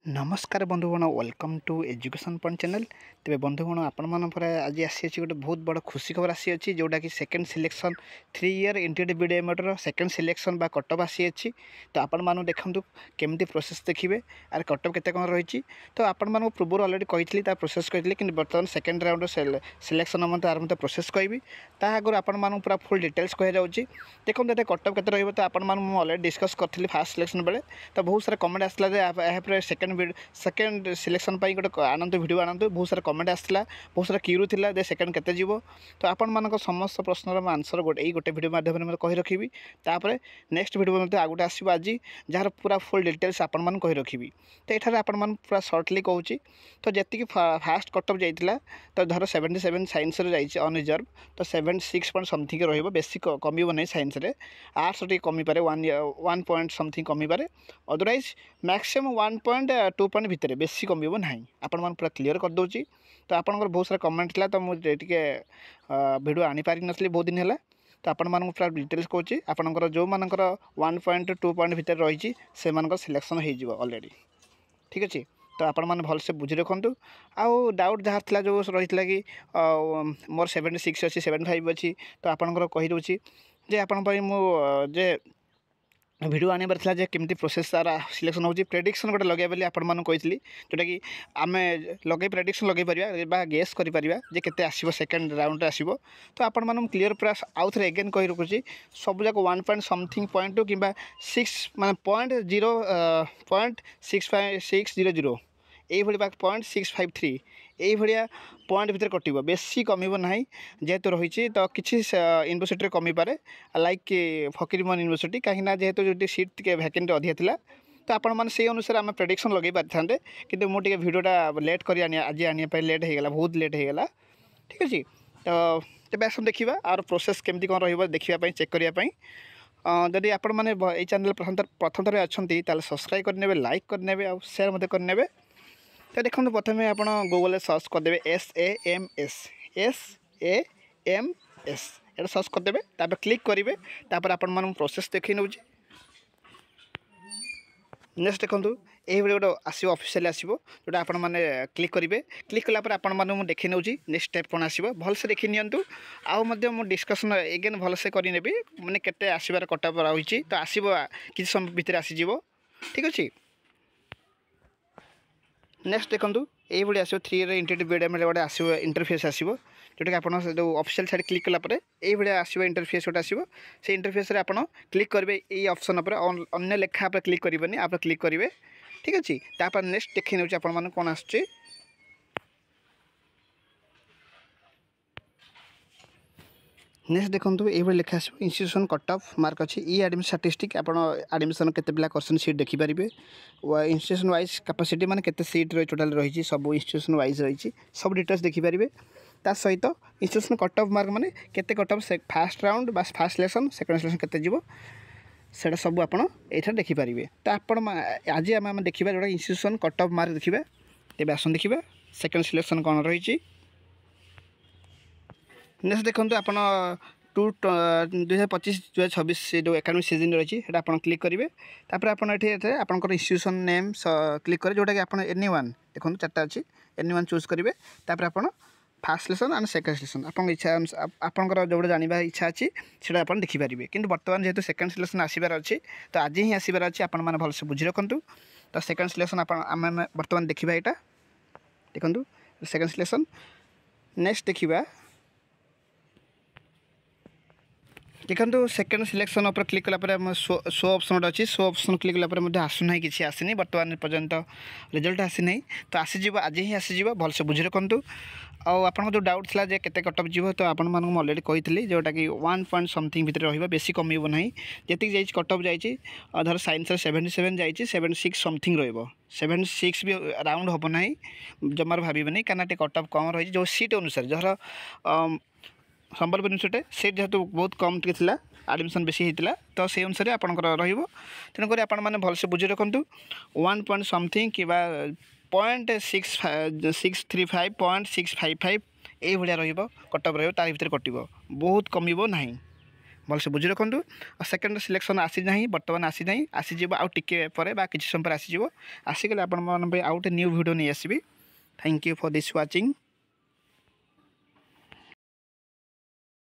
नमस्कार बंधुगण welcome to education point channel. तेरे बंधुगण आपण आज आसी गोटे बहुत बड़ खुशी खबर आसी अच्छी जोटा कि second selection 3 year integrated BEd MEd second selection बा कटअप आसी अच्छी। तो आपण मानु देखंतु केमती प्रोसेस देखिए आर कटअप केते कोन रही। तो आपण मानु पूर्व ऑलरेडी कही प्रोसेस कही कि बर्तमान सेकेंड राउंड सिलेक्शन मत आर मत प्रोसेस कहबी ता आगर आपण मानु पूरा फुल डिटेल्स कह जाउची। देखो ये कटअप केते रहिबो तो आपण मानु ऑलरेडी डिस्कस करथली फास्ट सिलेक्शन बेले। तो बहुत सारा कमेंट आसला जे एहे सेकेंड सिलेक्शन गोटे आनंद वीडियो आनंद बहुत सारा कमेंट आसला बहुत सारा क्यूरी थिला जे सेकेंड केते जीवो। तो आपण मानक समस्त प्रश्नर आंसर गोटे वीडियो माध्यम में कही रखी। तापर नेक्स्ट वीडियो में आ गोटे आसो आज जार पूरा फुल डिटेल्स आपण मान कही रखी। तो ये आपण मान पूरा सर्टली कहूँ तो जी फास्ट कटअप जाइला तो धर 77 साइंस अनरिजर्व तो 76 पॉइंट समथिंग रही बेसी कम नहीं साइंस रे आर्ट्स टी कमी पारे 1 पॉइंट समथिंग कमी पारे अदरवाइज मैक्सिमम 1.2 पॉइंट भितर बेसी कम ना आपण मान पूरा क्लीयर कर दूची। तो आपंकर बहुत सारा कमेंट था तो मुझे वीडियो आनी पारि नथली बहुत दिन है। तो आपण मानक पूरा डिटेल्स कहूँ आपंकर जो मानकर 1.2 पॉइंट भितर रही से सिलेक्शन हो ऑलरेडी ठीक अच्छे। तो आपण मैंने भलसे बुझी रखु आउ डाउट जहाँ था जो रही कि मोर 76 अच्छी 75 अच्छी। तो आपंकर कहीदे जे आपण मुझे वीडियो आने था केमती प्रोसेस सारा सिलेक्शन होची प्रेडिक्शन गोटे लगे बोली आपण मानू कही जोटा कि आम लगे प्रेडिक्शन लगे पारिबा गेस करि परिबा जे केते आसीबो सेकंड राउंड आसीबो। तो आपण मानू क्लियर पूरा आउ थे एगेन कही रखुची सब जाक 1 पॉइंट समथिंग पॉइंट टू कि 6 माने 0.600 यही 0.653 यही पॉइंट भितर कटिबो बेसी कमिबो नाही जेहेतु रही। तो किसी यूनिवर्सिटी कमी पारे लाइक फकीरमोहन यूनिवर्सिटी कहीं जेहेतु जो सीट टी वैकेंट अधिक था। तो आपण मैंने से अनुसार आम प्रेडिक्शन लगे पारि कि मुझे वीडियोटा लेट कर आज आने लेट होगा बहुत लेट होगा ठीक अच्छे। तो तेज आस देखा आर प्रोसेस केमती कौन रखापी चेक करने जदि आपण मैंने ये चैनल प्रथम थर अच्छा सब्सक्राइब करने लाइक करने और सेयार मत करने। तो देखो प्रथम आप गूगल सर्च करदे SAMS ये सर्च करदे तापर क्लिक करेंगे तापर आपण प्रोसेस देखी नौ। नेक्स्ट देखो ये गोटे आसो ऑफिशियल आसो जोटा आपण मैंने क्लिक करेंगे क्लिक कलापर आपण मैंने देखी नौ नेक्स्ट स्टेप कौन आसो भलसे देखी नियंतु आउ मु डिस्कसन एगेन भलसे करनेबी मैंने केते आसबार कटअप रही। तो आसो किसी समय भितर आसीज ठीक अच्छे। नेक्स्ट देखो ये आसो 3 ईयर इंटीग्रेटेड बीडीएमएड गोटे आसो इंटरफेस आसो जोटा कि आप जो ऑफिशियल साइड क्लिक कलापर ये आसो इंटरफेस गोटे आसो से इंटरफेस आप क्लिक करेंगे ये ऑप्शन पर अन्य लेखा पर क्लिक करेंगे आप क्लिक करेंगे ठीक अच्छे। तापर नेक्स्ट देखी नौ आप कौन आसुचे नेक्स्ट देखो ये लिखा आसो इंस्टीट्यूशन कट ऑफ मार्क अच्छी ई एडमिशन स्टैटिस्टिक आप एडमिशन केते पिला करसन सीट देखि पारिबे इंस्टीट्यूशन वाइज कैपेसिटी माने केते सीट रही टोटल रही सब इंस्टीट्यूशन वाइज रही सब डिटेल्स देखि पारिबे। ता सहित इंस्टीट्यूशन कट ऑफ मार्क माने केते कट ऑफ फास्ट राउंड बा फास्ट सिलेक्शन सेकंड सिलेक्शन केते जीवो सेटा सब आपण एठा देखि पारिबे। तो आपण आज आम देखिबा जोटा इंस्टीट्यूशन कट ऑफ मार्क देखिबा तेबे आसन देखिबा सेकंड सिलेक्शन कौन रही। नेक्स्ट देखो आप 2025-2026 जो एकाडेमिक सीजन रही है आप क्लिक करेंगे तापर आपंकर इंस्टीट्यूशन नेम क्लिक करें जोटा कि आप एनी1 देखो 4टा अच्छी एनी1 चूज करेंगे तापर आप fast selection and second selection आप इच्छा आपंकर जो जानवा इच्छा अच्छी से आप देखिपारे कि बर्तमान जेहेतु सेकेंड सिलेक्शन आसबार अच्छी तो आज ही आसबार अच्छी आप भलसे बुझी रखु। तो सेकेंड सिलेक्शन आम बर्तमान देखा यहाँ देखो सेकेंड सिलेक्शन नेक्स्ट देखा देखो सेकेंड सिलेक्शन उपर क्लिक कलापर शो ऑप्शन अच्छी शो ऑप्शन क्लिक कलापर आसुना किसी आसनी बर्तमान पर्यंत रिजल्ट आसी तो आसीज आज ही आसीज भलसे बुझी रखु। आप जो डाउट था जे केते कटअप जीव तो आपण ऑलरेडी कही जोटा कि 1 पॉइंट समथिंग भितर रही बेसी कमिबो नहीं जी जाइए कटअप जाइए धर साइंस 77 जाइए 76 समथिंग रही 76 भी राउंड हम ना जमार भावनी कहीं कटअप कम रही जो सीट अनुसार जर संबलपुर यूनिवर्सिटी सीट जेहेतु बहुत कम टी एडमिशन बेसी होता तो से अनुसार आपंकर तेणुक आपने भलसे बुझी रखु 1 पॉइंट समथिंग कि 0.635 0.655 ये कटअप रही तार भर कटो बहुत कमिबो नहीं भलसे बुझी रखु सेकेंड सिलेक्शन आसी ना बर्तमान आसी ना आसीज आउ टिके पर किसी समय पर आसीज आसीगले आउ गोटे न्यू वीडियो नहीं आसबि thank you for this watching.